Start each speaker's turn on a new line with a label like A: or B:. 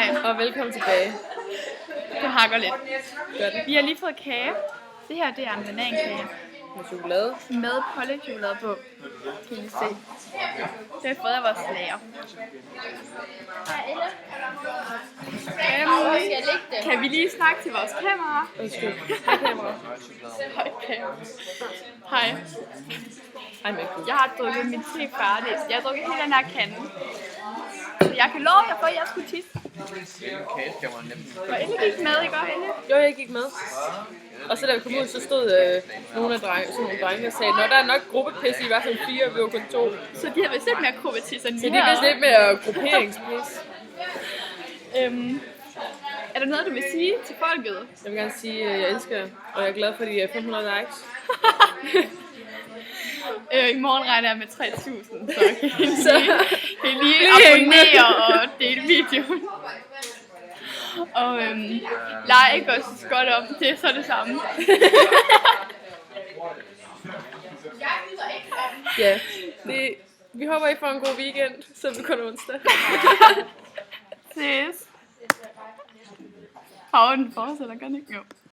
A: Hej.
B: Og velkommen tilbage.
A: Den hakker lidt.
B: Gør den.
A: Vi har lige fået kage. Det her, det er en banankage
B: Med chokolade.
A: med pålægtschokolade på. Kan I se. Det har vi fået af vores lærer. Kan vi lige snakke til vores kamera?
B: Undskyld. Hej kamera.
A: Hej kamera. Hej.
B: Hej Mikkel.
A: Jeg har drukket min te færdigt. Jeg har drukket hele den her kande. Så jeg kan love jer for, at jeg skulle tisse. Og Elle gik med, ikke? Elle?
B: Jo, jeg gik med. Og så da vi kom ud, så stod nogle af nogle drenge og sagde, når der er nok gruppepis, I var sådan 4, og vi var kun 2.
A: Så de har vist lidt mere gruppetis end
B: Så
A: vi
B: det er
A: har.
B: vist lidt mere grupperingspis.
A: Er der noget, du vil sige til folket?
B: Jeg vil gerne sige, at jeg elsker jer, og jeg er glad for de 500 likes.
A: I morgen regner jeg med 3.000, så kan I lige abonnere og dele videoen. Og like og synes godt om, det er så det samme.
B: Ja, vi håber, I får en god weekend, så vi kun onsdag.
A: Ses. Farven fortsætter, gør den ikke? Jo.